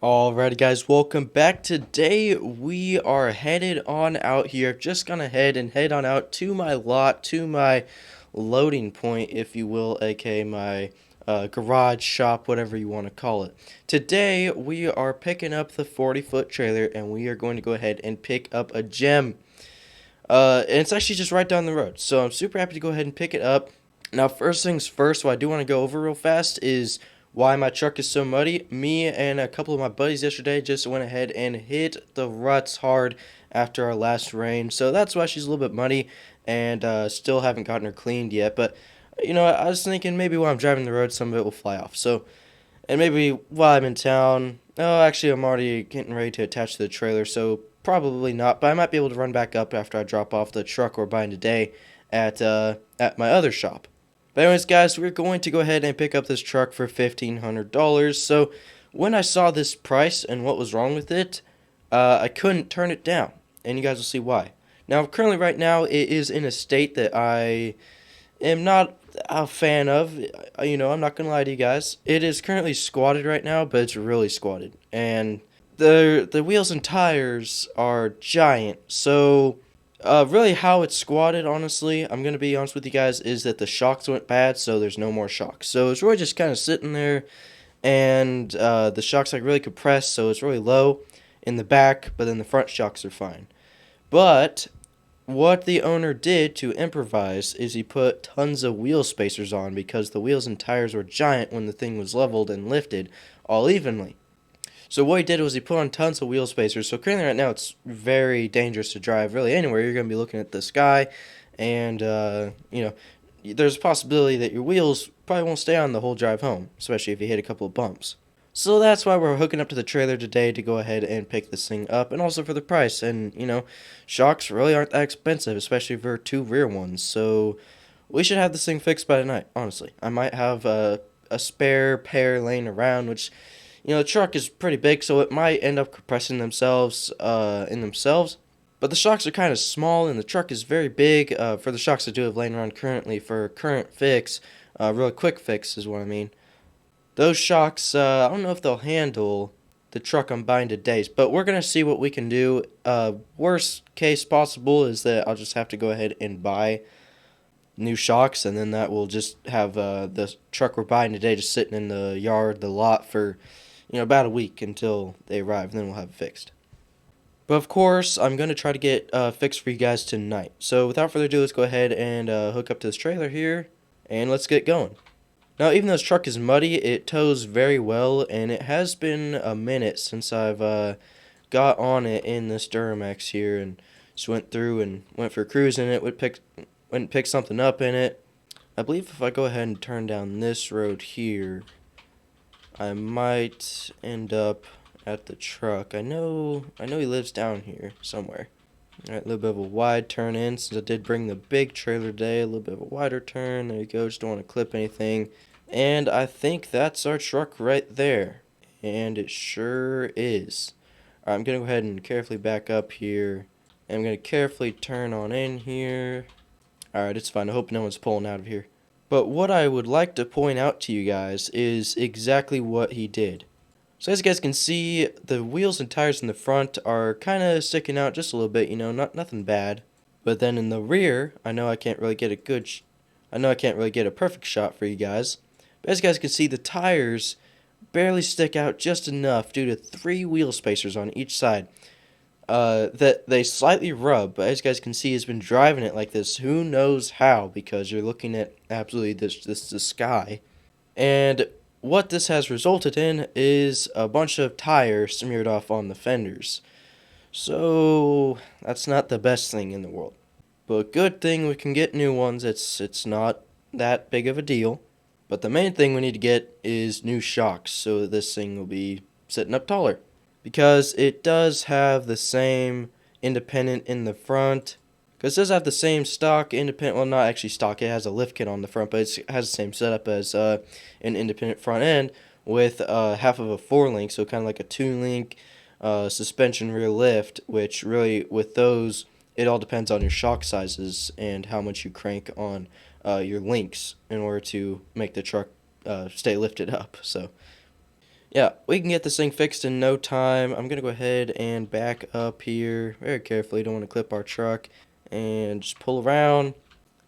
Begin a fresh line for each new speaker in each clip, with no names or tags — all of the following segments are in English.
Alrighty guys, welcome back. Today we are headed on out here. Just gonna head on out to my lot, to my loading point, if you will, aka my garage shop, whatever you want to call it. Today we are picking up the 40-foot trailer and we are going to go ahead and pick up a gem. And it's actually just right down the road, so I'm super happy to go ahead and pick it up. Now, first things first, what I do want to go over real fast is why my truck is so muddy. Me and a couple of my buddies yesterday just went ahead and hit the ruts hard after our last rain, so that's why she's a little bit muddy, and still haven't gotten her cleaned yet. But you know, I was thinking maybe while I'm driving the road, some of it will fly off. So, and maybe while I'm in town. Oh, actually, I'm already getting ready to attach to the trailer, so probably not. But I might be able to run back up after I drop off the truck we're buying today at my other shop. But anyways, guys, we're going to go ahead and pick up this truck for $1,500. So when I saw this price and what was wrong with it, I couldn't turn it down, and you guys will see why. Now, currently, right now, it is in a state that I am not a fan of. You know, I'm not gonna lie to you guys. It is currently squatted right now, but it's really squatted, and the wheels and tires are giant. So really, how it's squatted, honestly, I'm going to be honest with you guys, is that the shocks went bad, so there's no more shocks. So it's really just kind of sitting there, and the shocks like really compressed, so it's really low in the back, but then the front shocks are fine. But what the owner did to improvise is he put tons of wheel spacers on because the wheels and tires were giant when the thing was leveled and lifted all evenly. So what he did was he put on tons of wheel spacers. So currently right now it's very dangerous to drive really anywhere. You're going to be looking at the sky, and you know, there's a possibility that your wheels probably won't stay on the whole drive home, especially if you hit a couple of bumps. So that's why we're hooking up to the trailer today to go ahead and pick this thing up, and also for the price. And you know, shocks really aren't that expensive, especially for two rear ones. So we should have this thing fixed by tonight. Honestly, I might have a spare pair laying around, which, you know, the truck is pretty big, so it might end up compressing themselves in themselves. But the shocks are kind of small, and the truck is very big for the shocks I do have laying around currently for current fix. Really quick fix is what I mean. Those shocks, I don't know if they'll handle the truck I'm buying today, but we're going to see what we can do. Worst case possible is that I'll just have to go ahead and buy new shocks, and then that will just have the truck we're buying today just sitting in the yard, the lot for, you know, about a week until they arrive, and then we'll have it fixed. But of course, I'm going to try to get fixed for you guys tonight. So without further ado, let's go ahead and hook up to this trailer here, and let's get going. Now, even though this truck is muddy, it tows very well, and it has been a minute since I've got on it in this Duramax here, and just went through and went for a cruise in it, went and pick something up in it. I believe if I go ahead and turn down this road here, I might end up at the truck. I know he lives down here somewhere. Alright, a little bit of a wide turn in, since I did bring the big trailer today. A little bit of a wider turn. There you go, just don't want to clip anything. And I think that's our truck right there. And it sure is. Alright, I'm going to go ahead and carefully back up here. And I'm going to carefully turn on in here. Alright, it's fine. I hope no one's pulling out of here. But what I would like to point out to you guys is exactly what he did. So as you guys can see, the wheels and tires in the front are kind of sticking out just a little bit, you know, nothing bad. But then in the rear, I know I can't really get a perfect shot for you guys. But as you guys can see, the tires barely stick out just enough due to 3 wheel spacers on each side. That they slightly rub, but as you guys can see, has been driving it like this. Who knows how? Because you're looking at absolutely the sky. And what this has resulted in is a bunch of tires smeared off on the fenders. So that's not the best thing in the world. But good thing we can get new ones. It's not that big of a deal. But the main thing we need to get is new shocks, so that this thing will be sitting up taller. Because it does have the same independent in the front. Because it does have the same stock independent, well, not actually stock, it has a lift kit on the front, but it has the same setup as an independent front end with half of a 4-link, so kind of like a 2-link suspension rear lift, which really, with those, it all depends on your shock sizes and how much you crank on your links in order to make the truck stay lifted up. So yeah, we can get this thing fixed in no time. I'm going to go ahead and back up here very carefully. Don't want to clip our truck. And just pull around.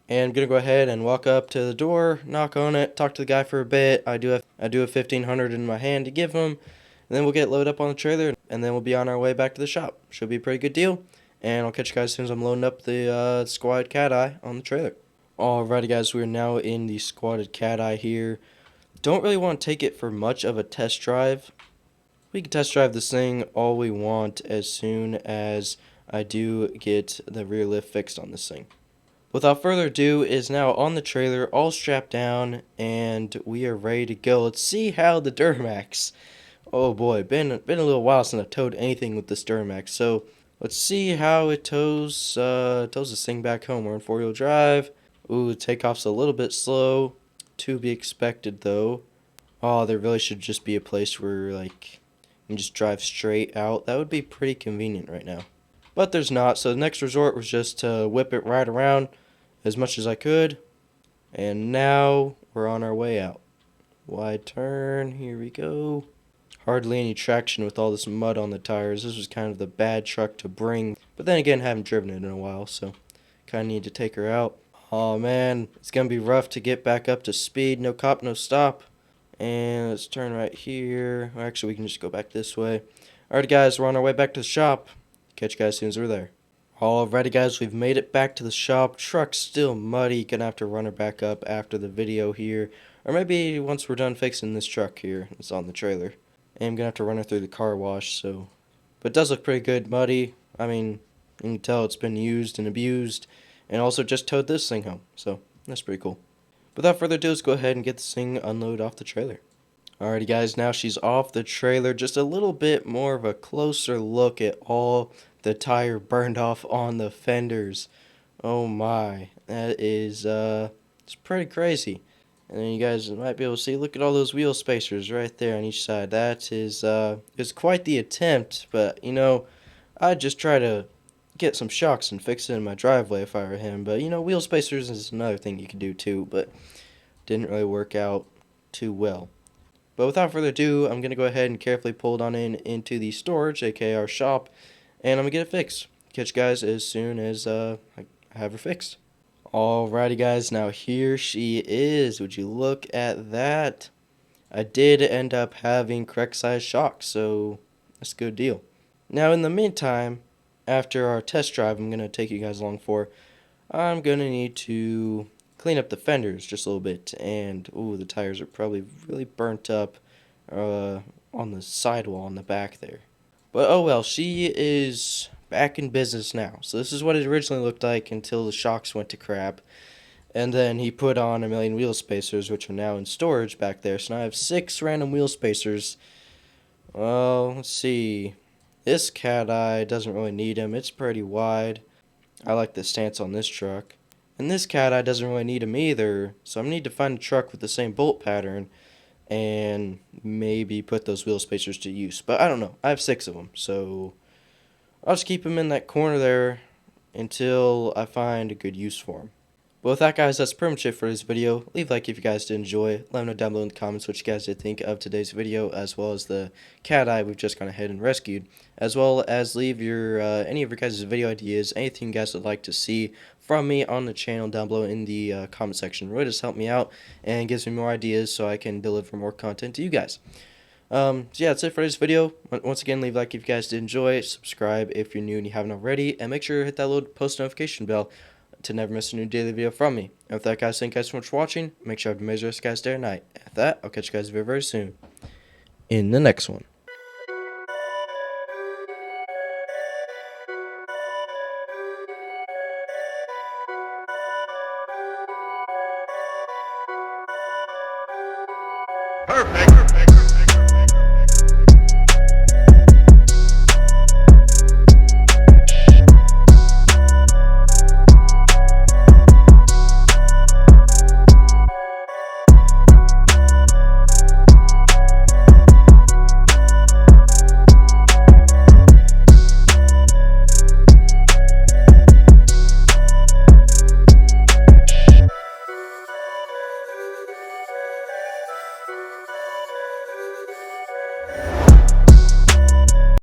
And I'm going to go ahead and walk up to the door, knock on it, talk to the guy for a bit. I do have 1500 in my hand to give him. And then we'll get loaded up on the trailer, and then we'll be on our way back to the shop. Should be a pretty good deal. And I'll catch you guys as soon as I'm loading up the squatted Cateye on the trailer. Alrighty guys, we are now in the squatted Cateye here. Don't really want to take it for much of a test drive. We can test drive this thing all we want as soon as I do get the rear lift fixed on this thing. Without further ado, it is now on the trailer, all strapped down, and we are ready to go. Let's see how the Duramax. Oh boy, been a little while since I've towed anything with this Duramax, so let's see how it tows this thing back home. We're in 4-wheel drive. Ooh, the takeoff's a little bit slow. To be expected, though. Oh, there really should just be a place where, like, you can just drive straight out. That would be pretty convenient right now. But there's not, so the next resort was just to whip it right around as much as I could. And now we're on our way out. Wide turn, here we go. Hardly any traction with all this mud on the tires. This was kind of the bad truck to bring. But then again, haven't driven it in a while, so kind of need to take her out. Oh man, it's going to be rough to get back up to speed. No cop, no stop. And let's turn right here. Actually, we can just go back this way. Alright guys, we're on our way back to the shop. Catch you guys as soon as we're there. Alrighty guys, we've made it back to the shop. Truck's still muddy. Gonna have to run her back up after the video here. Or maybe once we're done fixing this truck here. It's on the trailer. And I'm gonna have to run her through the car wash, so. But it does look pretty good, muddy. I mean, you can tell it's been used and abused. And also just towed this thing home, so that's pretty cool. Without further ado, let's go ahead and get this thing unloaded off the trailer. Alrighty guys, now she's off the trailer. Just a little bit more of a closer look at all the tire burned off on the fenders. Oh my, that is it's pretty crazy. And then you guys might be able to see, look at all those wheel spacers right there on each side. That is it's quite the attempt, but you know, I'd just try to get some shocks and fix it in my driveway if I were him. But you know, wheel spacers is another thing you could do too, but didn't really work out too well. But without further ado, I'm going to go ahead and carefully pull it on into the storage, aka our shop, and I'm going to get it fixed. Catch you guys as soon as I have her fixed. Alrighty guys, now here she is. Would you look at that? I did end up having correct size shocks, so that's a good deal. Now in the meantime, after our test drive I'm going to take you guys along for, I'm going to need to clean up the fenders just a little bit. And, ooh, the tires are probably really burnt up on the sidewall on the back there. But, oh well, she is back in business now. So this is what it originally looked like until the shocks went to crap. And then he put on a million wheel spacers, which are now in storage back there. So now I have 6 random wheel spacers. Well, let's see. This Cateye doesn't really need them. It's pretty wide. I like the stance on this truck. And this Cateye doesn't really need them either. So I need to find a truck with the same bolt pattern and maybe put those wheel spacers to use. But I don't know. I have 6 of them. So I'll just keep them in that corner there until I find a good use for them. But with that, guys, that's pretty much it for this video. Leave a like if you guys did enjoy. Let me know down below in the comments what you guys did think of today's video, as well as the Cateye we've just gone ahead and rescued. As well as leave your any of your guys' video ideas, anything you guys would like to see from me on the channel down below in the comment section. It really just helps me out and gives me more ideas so I can deliver more content to you guys. So yeah, that's it for this video. Once again, leave a like if you guys did enjoy. Subscribe if you're new and you haven't already. And make sure to hit that little post notification bell to never miss a new daily video from me. And with that, guys, thank you guys so much for watching. Make sure I have a amazing rest, guys, day or night. At that, I'll catch you guys very, very soon in the next one.